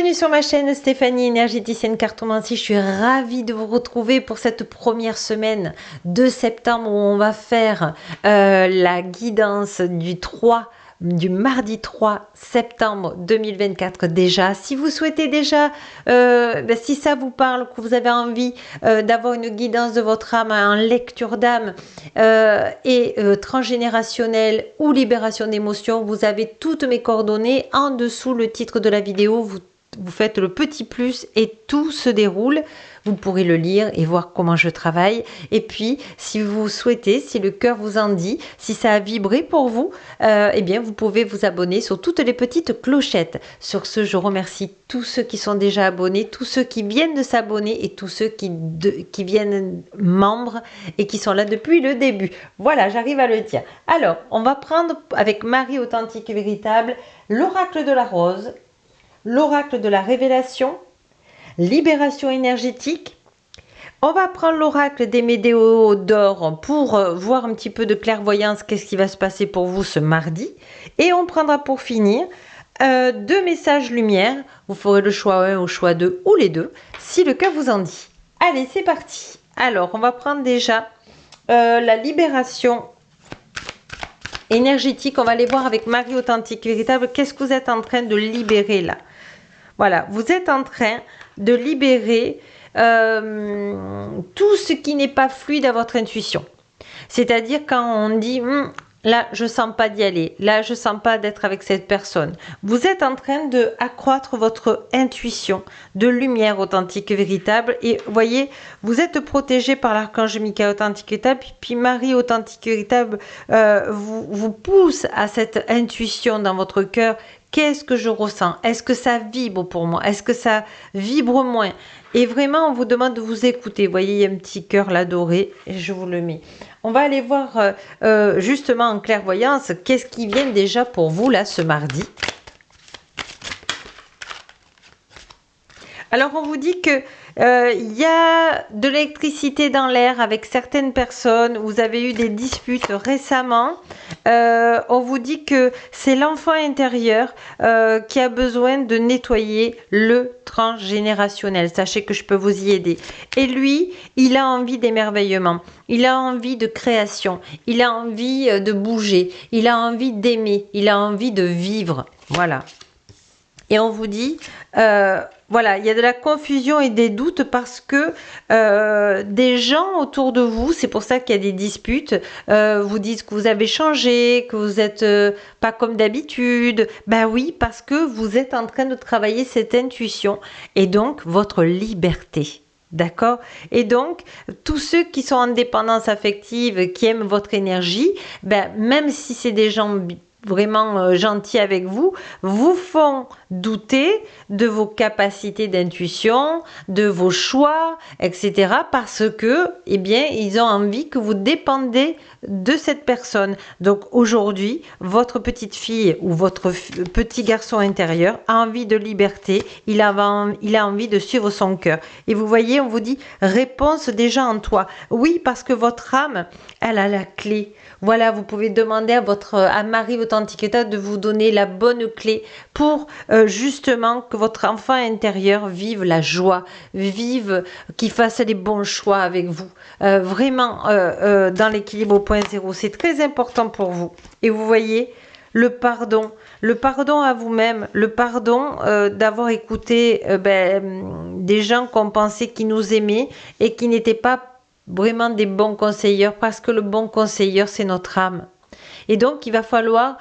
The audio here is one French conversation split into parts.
Bienvenue sur ma chaîne Stéphanie, énergéticienne cartomancie. Je suis ravie de vous retrouver pour cette première semaine de septembre où on va faire la guidance du mardi 3 septembre 2024 déjà. Si vous souhaitez déjà, si ça vous parle, que vous avez envie d'avoir une guidance de votre âme en lecture d'âme et transgénérationnelle ou libération d'émotions, vous avez toutes mes coordonnées en dessous le titre de la vidéo. Vous faites le petit plus et tout se déroule. Vous pourrez le lire et voir comment je travaille. Et puis, si vous souhaitez, si le cœur vous en dit, si ça a vibré pour vous, eh bien, vous pouvez vous abonner sur toutes les petites clochettes. Sur ce, je remercie tous ceux qui sont déjà abonnés, tous ceux qui viennent de s'abonner et tous ceux qui viennent membres et qui sont là depuis le début. Voilà, j'arrive à le dire. Alors, on va prendre avec Marie Authentique et Véritable l'oracle de la rose, l'oracle de la révélation, libération énergétique. On va prendre l'oracle des météos d'or pour voir un petit peu de clairvoyance, qu'est-ce qui va se passer pour vous ce mardi. Et on prendra pour finir deux messages lumière. Vous ferez le choix 1 ou choix 2 ou les deux, si le cœur vous en dit. Allez, c'est parti. Alors, on va prendre déjà la libération énergétique. On va aller voir avec Marie Authentique et Véritable. Qu'est-ce que vous êtes en train de libérer là? Voilà, vous êtes en train de libérer tout ce qui n'est pas fluide à votre intuition. C'est-à-dire quand on dit là, je sens pas d'y aller, là, je sens pas d'être avec cette personne. Vous êtes en train de accroître votre intuition de lumière authentique et véritable. Et voyez, vous êtes protégé par l'archange Michael authentique et véritable. Puis Marie authentique et véritable vous pousse à cette intuition dans votre cœur. Qu'est-ce que je ressens? Est-ce que ça vibre pour moi? Est-ce que ça vibre moins? Et vraiment, on vous demande de vous écouter. Vous voyez, il y a un petit cœur là doré et je vous le mets. On va aller voir justement en clairvoyance, qu'est-ce qui vient déjà pour vous là ce mardi. Alors, on vous dit que y a de l'électricité dans l'air avec certaines personnes. Vous avez eu des disputes récemment. On vous dit que c'est l'enfant intérieur qui a besoin de nettoyer le transgénérationnel. Sachez que je peux vous y aider. Et lui, il a envie d'émerveillement. Il a envie de création. Il a envie de bouger. Il a envie d'aimer. Il a envie de vivre. Voilà. Et on vous dit, voilà, il y a de la confusion et des doutes parce que des gens autour de vous, c'est pour ça qu'il y a des disputes, vous disent que vous avez changé, que vous n'êtes pas comme d'habitude. Ben oui, parce que vous êtes en train de travailler cette intuition et donc votre liberté. D'accord? Et donc, tous ceux qui sont en dépendance affective, qui aiment votre énergie, ben, même si c'est des gens vraiment gentils avec vous, vous font douter de vos capacités d'intuition, de vos choix, etc. parce que, eh bien, ils ont envie que vous dépendez de cette personne. Donc aujourd'hui, votre petite fille ou votre petit garçon intérieur a envie de liberté, il a envie de suivre son cœur. Et vous voyez, on vous dit, réponse déjà en toi. Oui, parce que votre âme, elle a la clé. Voilà, vous pouvez demander à Marie Authentique de vous donner la bonne clé pour justement que votre enfant intérieur vive la joie, qu'il fasse les bons choix avec vous. Vraiment, dans l'équilibre au point zéro, c'est très important pour vous. Et vous voyez, le pardon à vous-même, le pardon d'avoir écouté des gens qu'on pensait qui nous aimaient et qui n'étaient pas vraiment des bons conseilleurs, parce que le bon conseilleur, c'est notre âme. Et donc, il va falloir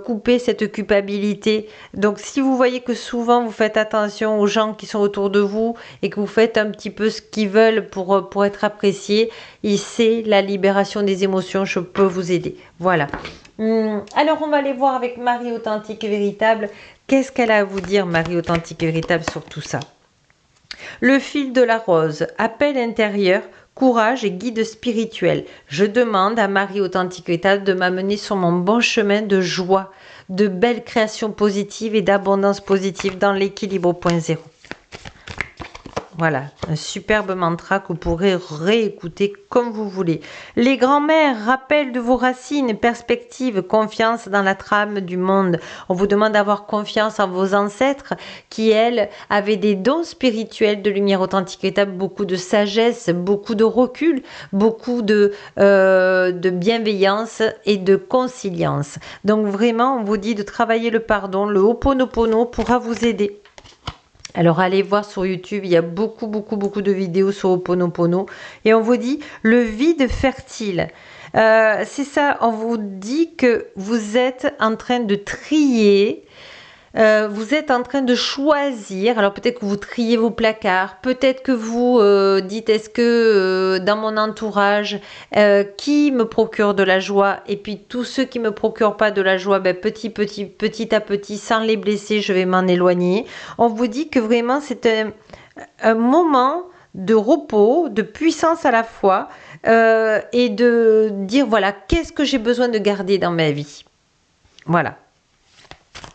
couper cette culpabilité. Donc, si vous voyez que souvent, vous faites attention aux gens qui sont autour de vous et que vous faites un petit peu ce qu'ils veulent pour être appréciés, c'est la libération des émotions. Je peux vous aider. Voilà. Alors, on va aller voir avec Marie Authentique et Véritable. Qu'est-ce qu'elle a à vous dire, Marie Authentique et Véritable, sur tout ça? Le fil de la rose, appel intérieur, courage et guide spirituel. Je demande à Marie Authentique et Véritable de m'amener sur mon bon chemin de joie, de belles créations positives et d'abondance positive dans l'équilibre au point zéro. Voilà, un superbe mantra que vous pourrez réécouter comme vous voulez. Les grands-mères, rappel de vos racines, perspective, confiance dans la trame du monde. On vous demande d'avoir confiance en vos ancêtres qui, elles, avaient des dons spirituels de lumière authentique véritable, beaucoup de sagesse, beaucoup de recul, beaucoup de bienveillance et de conciliance. Donc vraiment, on vous dit de travailler le pardon. Le Ho'oponopono pourra vous aider. Alors allez voir sur YouTube, il y a beaucoup de vidéos sur Ho'oponopono. Et on vous dit le vide fertile. C'est ça, on vous dit que vous êtes en train de trier. Vous êtes en train de choisir, alors peut-être que vous triez vos placards, peut-être que vous dites est-ce que dans mon entourage, qui me procure de la joie, et puis tous ceux qui me procurent pas de la joie, ben, petit à petit, sans les blesser, je vais m'en éloigner. On vous dit que vraiment c'est un moment de repos, de puissance à la fois, et de dire voilà, qu'est-ce que j'ai besoin de garder dans ma vie. Voilà.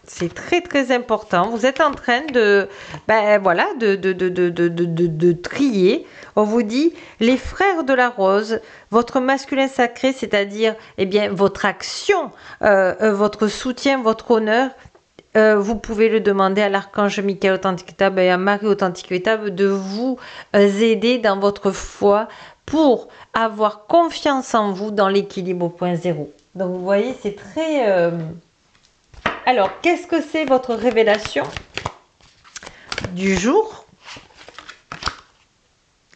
C'est très important. Vous êtes en train de, voilà, de trier. On vous dit, les frères de la rose, votre masculin sacré, c'est-à-dire, eh bien, votre action, votre soutien, votre honneur, vous pouvez le demander à l'archange Michael Authentique Véritable et à Marie Authentique Véritable de vous aider dans votre foi pour avoir confiance en vous dans l'équilibre au point zéro. Donc, vous voyez, c'est très... Alors, qu'est-ce que c'est votre révélation du jour?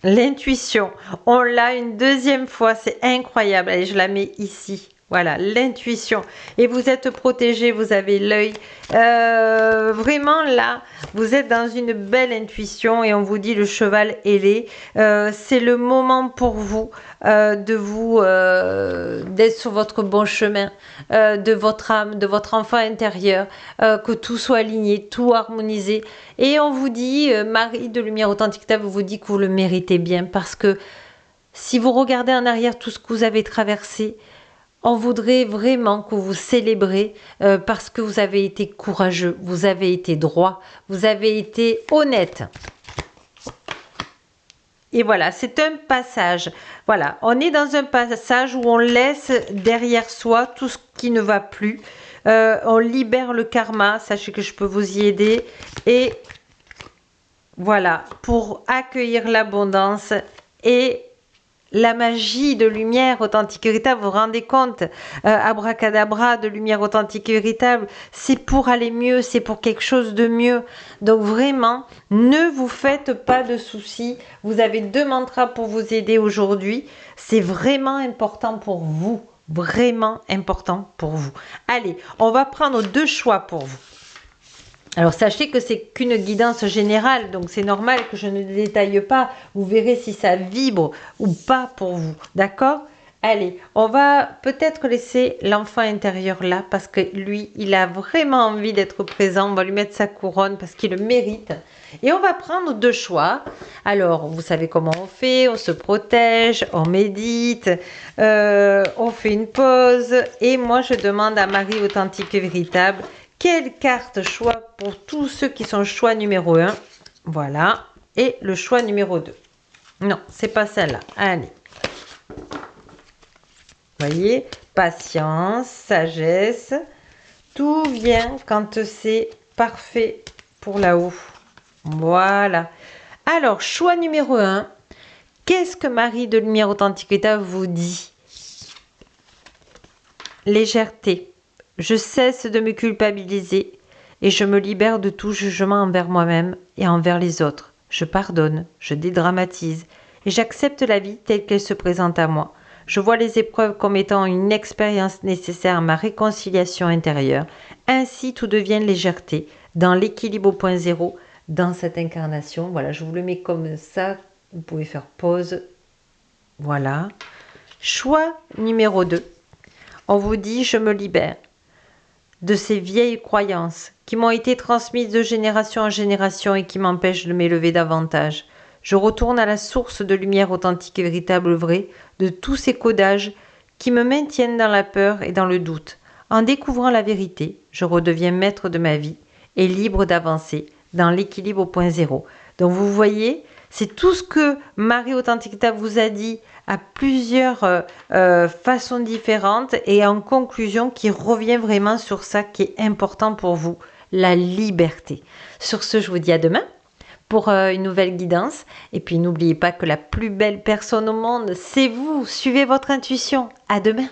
L'intuition. On l'a une deuxième fois, c'est incroyable. Allez, je la mets ici. Voilà, l'intuition. Et vous êtes protégé, vous avez l'œil. Vraiment, là, vous êtes dans une belle intuition et on vous dit le cheval ailé. C'est le moment pour vous d'être sur votre bon chemin, de votre âme, de votre enfant intérieur, que tout soit aligné, tout harmonisé. Et on vous dit, Marie de Lumière Authentique vous dit que vous le méritez bien parce que si vous regardez en arrière tout ce que vous avez traversé, on voudrait vraiment que vous célébrez parce que vous avez été courageux, vous avez été droit, vous avez été honnête. Et voilà, c'est un passage. Voilà, on est dans un passage où on laisse derrière soi tout ce qui ne va plus. On libère le karma, sachez que je peux vous y aider. Et voilà, pour accueillir l'abondance et la magie de lumière authentique et véritable, vous vous rendez compte, abracadabra de lumière authentique et véritable, c'est pour aller mieux, c'est pour quelque chose de mieux. Donc vraiment, ne vous faites pas de soucis. Vous avez 2 mantras pour vous aider aujourd'hui. C'est vraiment important pour vous, vraiment important pour vous. Allez, on va prendre 2 choix pour vous. Alors sachez que c'est qu'une guidance générale, donc c'est normal que je ne détaille pas. Vous verrez si ça vibre ou pas pour vous, d'accord? Allez, on va peut-être laisser l'enfant intérieur là parce que lui, il a vraiment envie d'être présent. On va lui mettre sa couronne parce qu'il le mérite. Et on va prendre 2 choix. Alors, vous savez comment on fait, on se protège, on médite, on fait une pause. Et moi, je demande à Marie Authentique et Véritable, quelle carte choix pour tous ceux qui sont choix numéro 1. Voilà. Et le choix numéro 2. Non, c'est pas celle-là. Allez. Voyez, patience, sagesse. Tout vient quand c'est parfait pour là-haut. Voilà. Alors, choix numéro 1. Qu'est-ce que Marie de Lumière Authentique Véritable vous dit? Légèreté. Je cesse de me culpabiliser et je me libère de tout jugement envers moi-même et envers les autres. Je pardonne, je dédramatise et j'accepte la vie telle qu'elle se présente à moi. Je vois les épreuves comme étant une expérience nécessaire à ma réconciliation intérieure. Ainsi, tout devient légèreté, dans l'équilibre au point zéro, dans cette incarnation. Voilà, je vous le mets comme ça. Vous pouvez faire pause. Voilà. Choix numéro 2. On vous dit, je me libère de ces vieilles croyances qui m'ont été transmises de génération en génération et qui m'empêchent de m'élever davantage. Je retourne à la source de lumière authentique et véritable vraie de tous ces codages qui me maintiennent dans la peur et dans le doute. En découvrant la vérité, je redeviens maître de ma vie et libre d'avancer dans l'équilibre au point zéro. Donc vous voyez, C'est tout ce que Marie Authenticita vous a dit à plusieurs façons différentes et en conclusion qui revient vraiment sur ça qui est important pour vous, la liberté. Sur ce, je vous dis à demain pour une nouvelle guidance. Et puis n'oubliez pas que la plus belle personne au monde, c'est vous. Suivez votre intuition. À demain.